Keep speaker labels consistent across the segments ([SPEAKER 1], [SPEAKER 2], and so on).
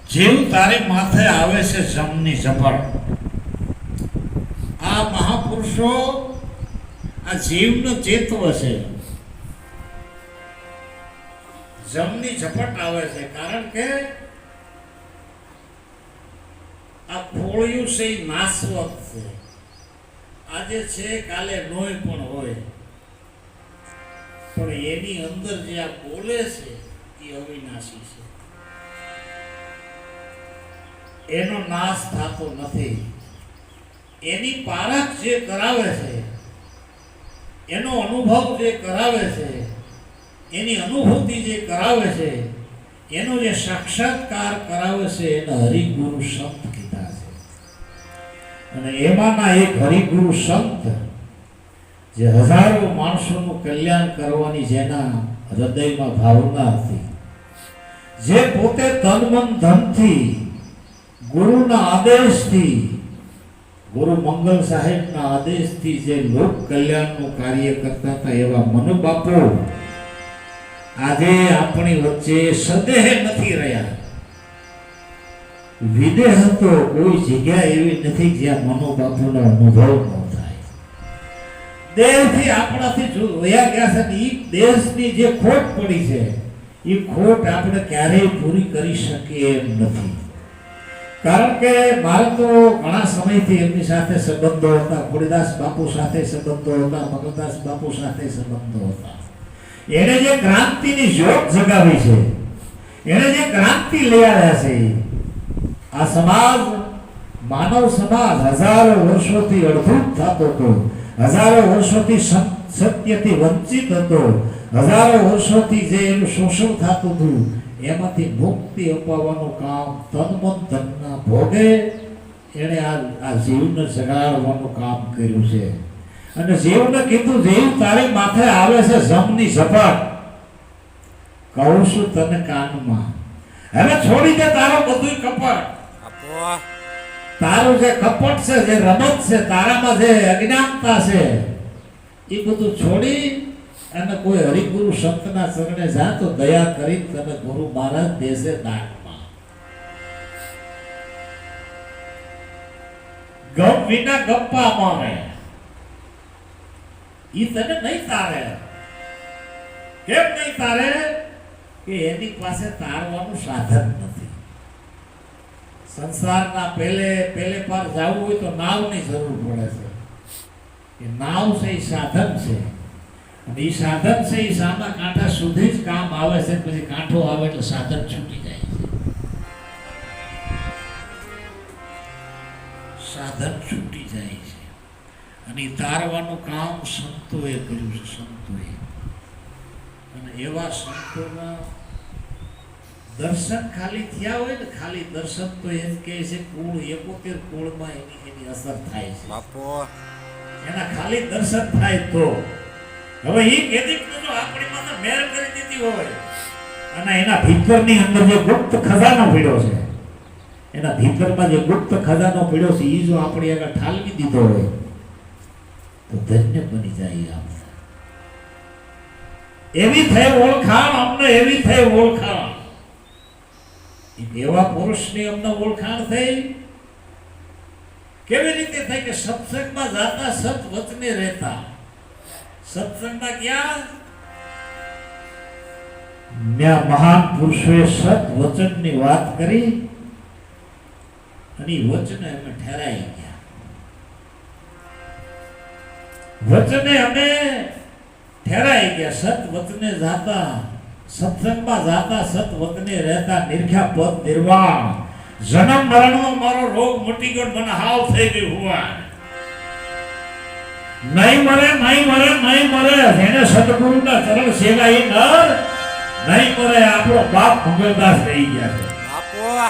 [SPEAKER 1] જીવ તારે માથે આવે છે જમની ઝપટ. આ મહાપુરુષો આ જીવનો ચેતવ છે. જમની ઝપટ આવે છે કારણ કે આ ખોળિયું છે એ નાશવત છે. આજે છે કાલે નોય પણ હોય, પણ એની અંદર જે આ બોલે છે એ અવિનાશી છે. એનો નાશ થતો નથી. એની પારખ જે કરાવે છે, એનો અનુભવ જે કરાવે છે, એની અનુભૂતિ જે કરાવે છે, એનો જે સાક્ષાત્કાર કરાવે છે એને હરિગુરુ સંત કીધા છે. અને એમાંના એક હરિગુરુ સંત જે હજારો માણસોનું કલ્યાણ કરવાની જેના હૃદયમાં ભાવના હતી, જે પોતે તન મન ધનથી ગુરુના આદેશથી, ગુરુ મંગલ સાહેબના આદેશથી જે લોક કલ્યાણનું કાર્ય કરતા હતા, એવા મનુબાપુ આજે આપણી વચ્ચે સદેહ નથી રહ્યા. વિદેહ તો કોઈ જગ્યા એવી નથી જ્યાં મનુબાપુનો અનુભવ ન થાય. દેહથી આપણાથી વયા ગયા છે. એ દેશની જે ખોટ પડી છે એ ખોટ આપણે ક્યારેય પૂરી કરી શકીએ એમ નથી. કારણ કે મારે તો ઘણા સમયથી એમની સાથે સંબંધો હતા. ખોડીદાસ બાપુ સાથે સંબંધો હતા, મગનદાસ બાપુ સાથે સંબંધો હતા. એને જે ક્રાંતિની જ્યોત જગાવી છે, એને જે ક્રાંતિ લઈ આવ્યા છે, આ સમાજ, માનવ સમાજ હજારો વર્ષોથી અડધૂત થતો હતો, હજારો વર્ષોથી સત્યથી વંચિત હતો, હજારો વર્ષોથી જે એનું શોષણ થતું હતું, એમાંથી મુક્તિ અપાવવાનું કામ તન મન ધનના ભોગે એણે આ જીવને જગાડવાનું કામ કર્યું છે. અને જીવને કીધું, જીવ તારી માથે આવે છે જમની ઝપટ, કહું છું તને કાનમાં, હવે છોડી દે તારો બધું કપટ. તારું જે કપટ છે, જે રમત છે, તારામાં જે અજ્ઞાનતા છે, એ બધું છોડી અને કોઈ હરિગુરુ સંતના ચરણે જા તો દયા કરી તને ગુરુ મહારાજ દેશે દાનમાં. ગપ વિના ગપ્પા મારે ઈ તને નહીં તારે. કેમ નહીં તારે? કે એની પાસે તારવાનું સાધન નથી. સંસારના પેલે પાર જવું હોય તો નાવની જરૂર પડે છે. એ નાવ છે એ સાધન છે. અને એ સાધન છે એ સામા કાંઠા સુધી જ કામ આવે છે. પછી કાંઠો આવે એટલે સાધન છૂટી જાય છે. સાધન છૂટી જાય છે. અને તારવાનું કામ સંતોએ કર્યું છે. સંતોએ. અને એવા સંતોના દર્શન ખાલી થયા હોય ને, ખાલી દર્શન તો એમ કહે છે કુળ 71 કુળમાં એની અસર થાય છે. એના ખાલી દર્શન થાય તો. હવે એ કેદીક જો આપણી માથે મેર કરી દીધી હોય અને એના ભીતરની અંદર જે ગુપ્ત ખજાનો પડ્યો છે, એના ભીતરમાં જે ગુપ્ત ખજાનો પડ્યો છે, એ જો આપણી આગળ ઠાલવી દીધો હોય તો ધન્ય બની જાય. આપણે એવી થઈ ઓળખાણ, અમને એવી થઈ ઓળખાણ. એવા પુરુષની અમને ઓળખાણ થઈ. કેવી રીતે થઈ? કે સત્સંગમાં જાતા, સત વચને રહેતા. સત્સંગમાં ક્યાં મહાન પુરુષોએ સત વચનની વાત કરી અને વચને અમે ઠેરાઈ ગયા. વચને અમે ઠેરાઈ ગયા. સત વચને જાતા, સત્સંગમાં જાતા, સત વચને રહેતા, નિર્ખ્યા પદ નિર્વાણ. જન્મ મરણનો મારો રોગ મટી ગયો, મને હાવ થઈ ગયું હોવા. નહીં મરે, નહીં મરે, નહીં મરે. જેને સદગુરુના ચરણ સેવાય નર નહીં મરે. આપણો બાપ મંગળદાસ રહી ગયા છે.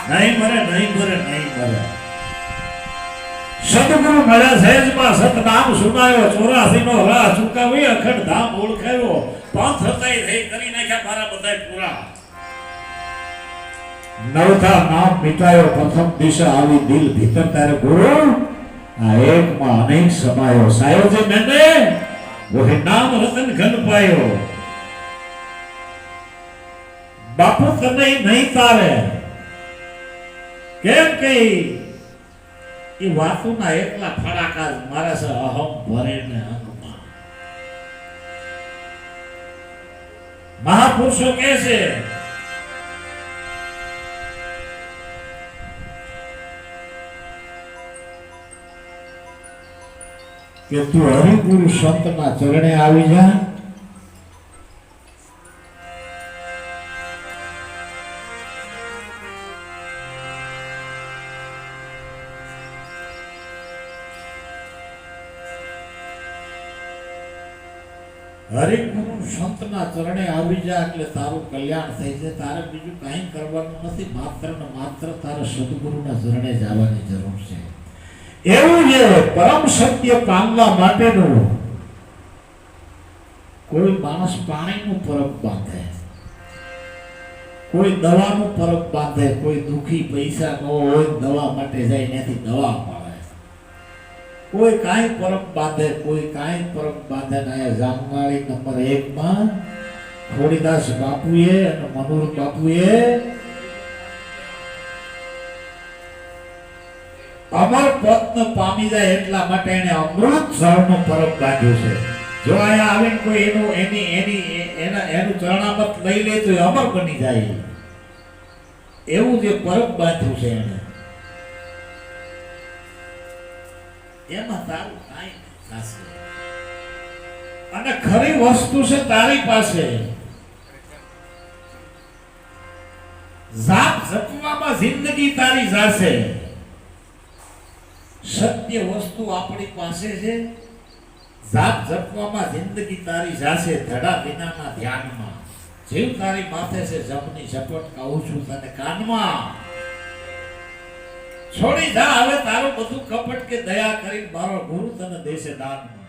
[SPEAKER 1] નહીં મરે, નહીં મરે, નહીં મરે. સદગુરુ મળ્યા સહેજમાં સતનામ સુનાયો, 84 નો રાહ ચૂકાવી, અખંડ ધામ ઓળખાયો, પાંથ હતાઈ થઈ કરી નાખ્યા મારા બધાય પૂરા. નવતા નામ મિટાયો, પ્રથમ દિશા આવી દિલ ભીતર તારે ગુરુ આ એકમાં અનેક સમાયો. સાયો જે મેને વહે નામ રતન ઘન પાયો. બાપુ તને નહીં તારે કેમ કે એ વાતુના એકલા ફડાકા જ મારે છે અહમ ભરે ને અંગમાં. મહાપુરુષો કહે છે કે તું હરિગુરુ સંતના ચરણે આવી જા, હરિગુરુ સંતના ચરણે આવી જા એટલે તારું કલ્યાણ થઈ જાય. તારે બીજું કાંઈ કરવાનું નથી, માત્ર ને માત્ર તારે સદગુરુના ચરણે જવાની જરૂર છે. એવું છે પરમ સત્ય પામવા માટેનું કોઈ માણસ પાણીનું પરબ બાંધે, કોઈ દવાનું પરબ બાંધે, કોઈ દુખી પૈસા ન હોય દવા માટે જાય ત્યાંથી દવા મળે, કોઈ કાંઈ પરબ બાંધે, કોઈ કાંઈ પરબ બાંધે. અહીંયા જામવાળી નંબર 1 માં ખોડીદાસ બાપુએ અને મનોહર બાપુએ અમર પદને પામી જાય એટલા માટે એને અમૃત જળનો પરબ બાંધ્યો છે. જો અહીંયા આવીને કોઈ એનું ચરણામત લઈ લે તો એ અમર બની જાય, એવું જે પરબ બાંધ્યું છે એને. એમાં તારું કાંઈ થશે અને ખરી વસ્તુ છે તારી પાસે. જાપ જપવામાં જિંદગી તારી જાશે. સત્ય વસ્તુ આપણી પાસે છે, જાપ જપવામાં જિંદગી તારી જાશે. ધડા વિનાના ધ્યાનમાં જીવ તારી માથે છે, જપની ઝપટ કહું છું તને કાનમાં. છોડી જા હવે તારું બધું કપટ કે દયા કરી મારો ગુરુ તને દેશે દાનમાં.